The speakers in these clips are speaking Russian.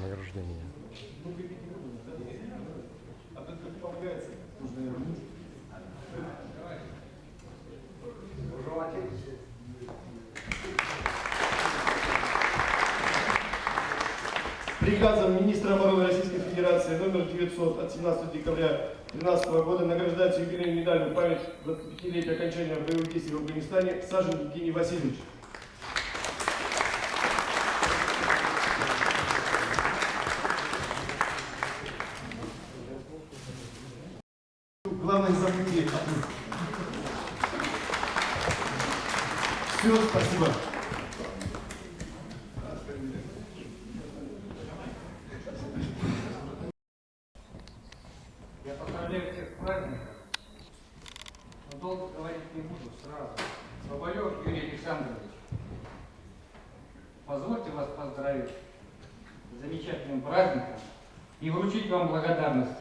награждение. Приказом министра обороны Российской Федерации номер 900 от 17 декабря 2013 года награждается юбилейной медалью в память 25-летия окончания боевых действий в Афганистане Сажин Евгений Васильевич. Главное, не забудьте. Все, спасибо. Я поздравляю всех с праздником, но долго говорить не буду сразу. Соболев Юрий Александрович, позвольте вас поздравить с замечательным праздником и вручить вам благодарность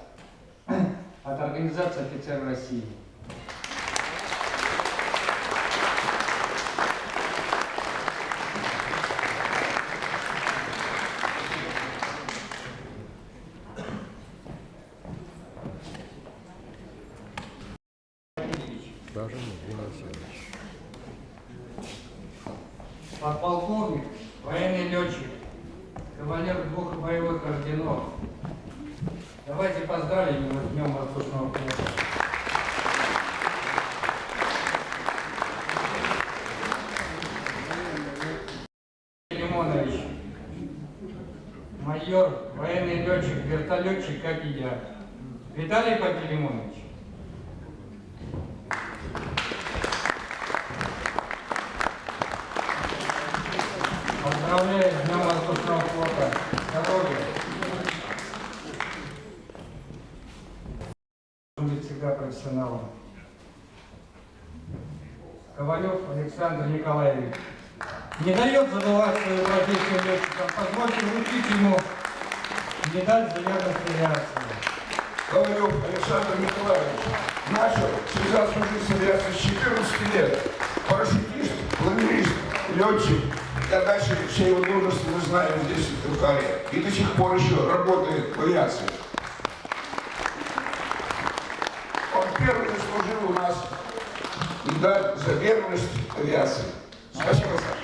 от Организации офицеров России. Сажин Евгений Васильевич. Подполковник, военный летчик, кавалер 2 боевых орденов. Давайте поздравим его с Днем Воздушного флота. Лимонович, майор, военный летчик, вертолетчик, как и я. Виталий Пантелеймонович. Поздравляю с Днем Воздушного флота. Здоровья. Должен быть всегда профессионалом. Ковалев Александр Николаевич. Не дает забывать свою профессию летчикам. Позвольте вручить ему медаль за верность авиации. Ковалев Александр Николаевич начал связаться с авиацией с 14 лет. Парашютист, планерист, летчик. Я дальше все его должности мы знаем здесь, в Туркале. И до сих пор еще работает в авиации. Он первый заслужил у нас медаль за верность авиации. Спасибо, Саша.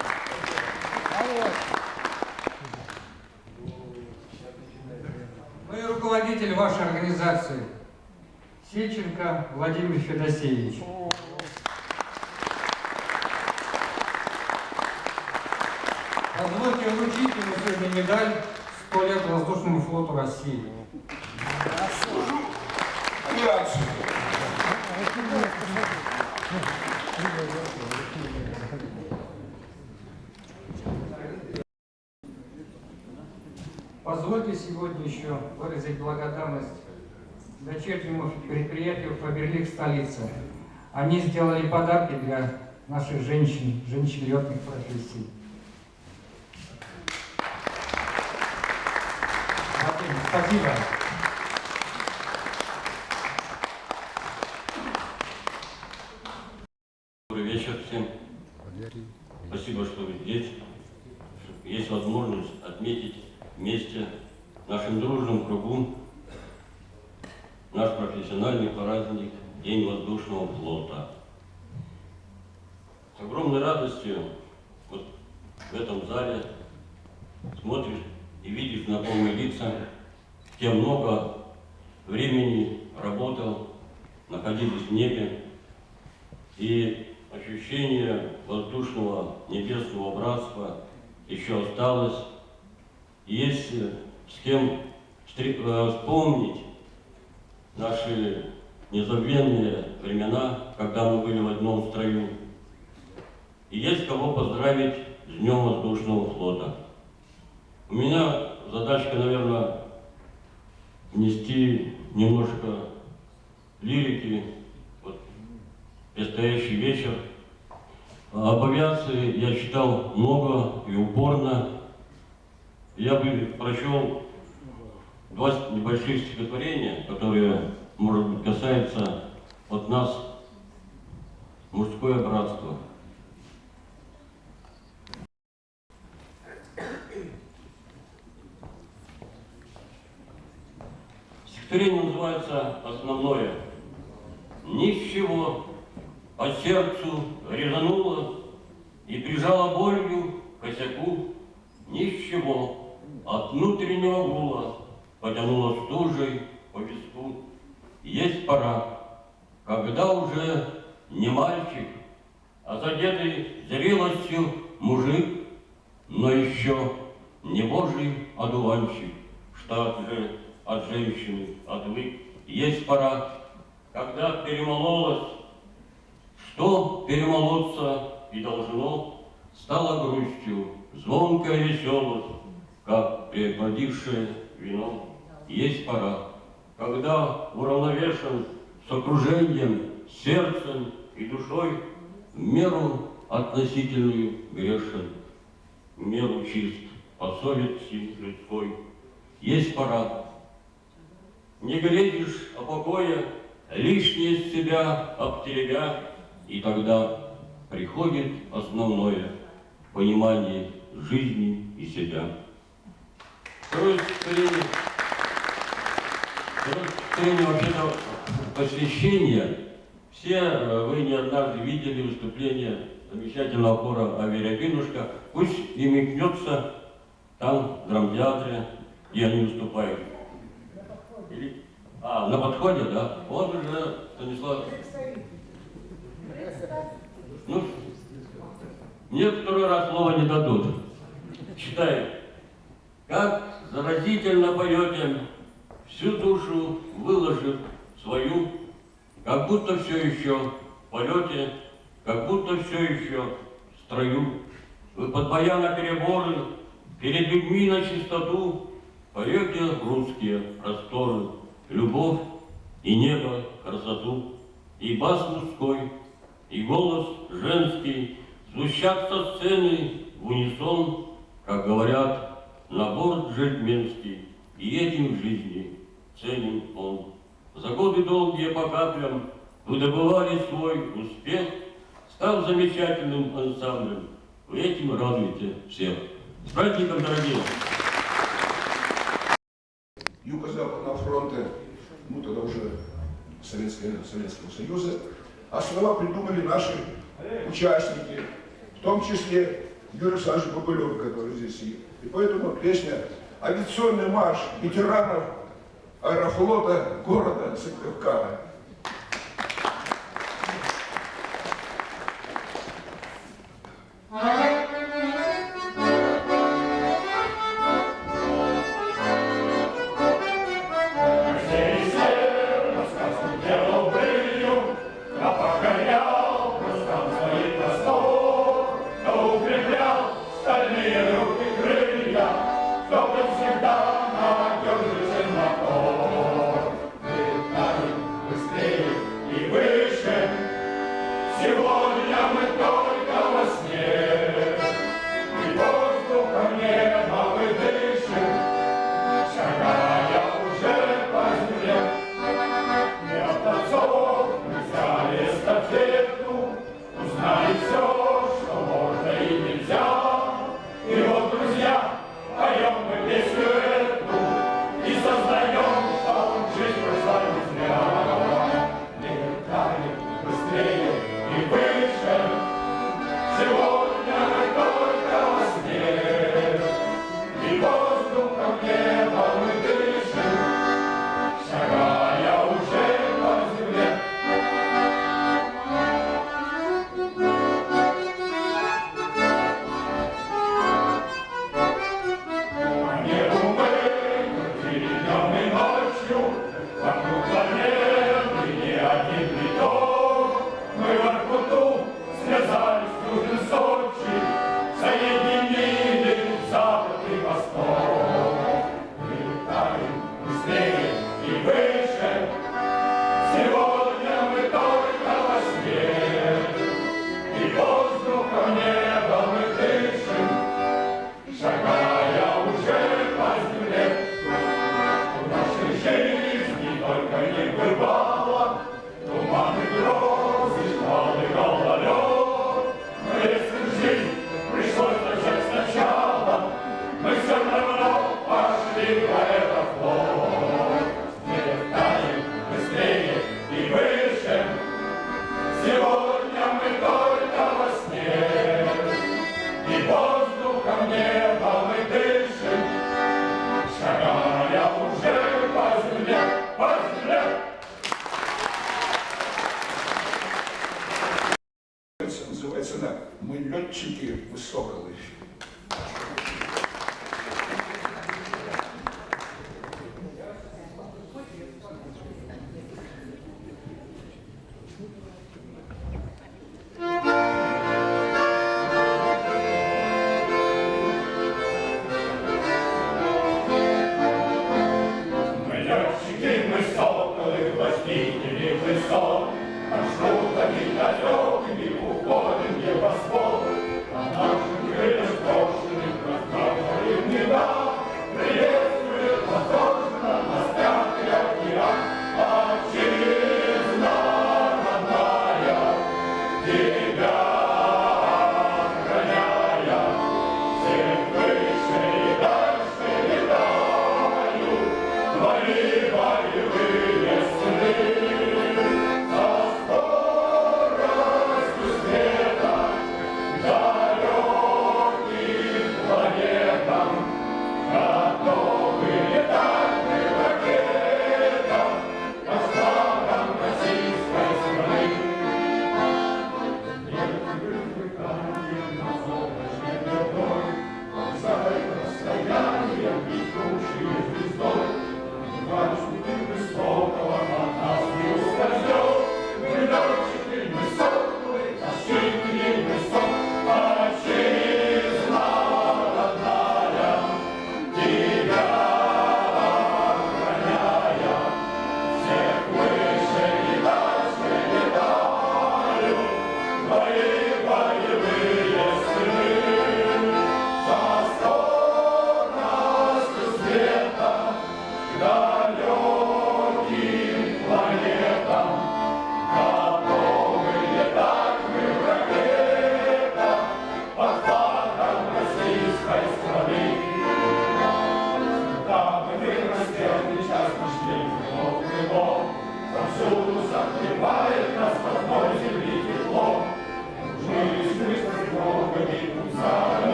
Ну и руководитель вашей организации Сеченко Владимир Федосеевич. Позвольте вручить ему сегодня медаль 100 лет Воздушному флоту России. Авиацию. Позвольте сегодня еще выразить благодарность дочернему предприятию «Фаберлик» столицы. Они сделали подарки для наших женщин летных профессий. Спасибо. Добрый вечер всем. Спасибо, что вы здесь. Есть возможность отметить вместе в нашем дружном кругу наш профессиональный праздник День Воздушного флота. С огромной радостью вот в этом зале смотришь и видишь знакомые лица, где много времени работал, находились в небе, и ощущение воздушного небесного братства еще осталось. Есть с кем вспомнить наши незабвенные времена, когда мы были в одном строю. И есть кого поздравить с Днем Воздушного флота. У меня задачка, наверное, внести немножко лирики в предстоящий вечер. Об авиации я читал много и упорно. Я бы прочел 2 небольших стихотворения, которые, может быть, касаются от нас мужское братство. Стихотворение называется «Основное». Ни с чего по сердцу резануло и прижало болью к косяку, ни с чего от внутреннего гула потянуло стужей по виску. Есть пора, когда уже не мальчик, а задетый зрелостью мужик, но еще не божий одуванчик, что от женщины отвык. Есть пора, когда перемололось, что перемолоться и должно, стало грустью, звонкая веселость, как преобладившее вино. Есть пора, когда уравновешен с окружением, сердцем и душой, в меру относительную грешен, в меру чист по совести людской. Есть пора, не глядишь о покое, лишнее с себя обтеребя, и тогда приходит основное понимание жизни и себя. Второе стихотворение вообще-то посвящение. Все вы не однажды видели выступление замечательного хора «Аверябинушка». Пусть и мелькнется там, в драмтеатре, где они выступают. На подходе, да? Вот уже Станислав. Ну, мне второй раз слова не дадут. Читаю. Как заразительно поете, всю душу выложив свою, как будто все еще в полете, как будто все еще в строю. Вы под баяна переборы, перед людьми на чистоту, поете русские просторы, любовь и небо, красоту, и бас мужской, и голос женский звучат со сцены в унисон, как говорят, набор джентльменский, и этим в жизни ценен он. За годы долгие по каплям вы добывали свой успех, став замечательным ансамблем. Вы этим радуете всех. С праздником, дорогие! Юго-Западного фронта, тогда уже Советского Союза, а слова придумали наши участники, в том числе Юрий Александрович Бабылев, который здесь сидит. И поэтому песня «Авиационный марш ветеранов аэрофлота города Сыктывкара». Сегодня мы только во сне, и воздухом нет.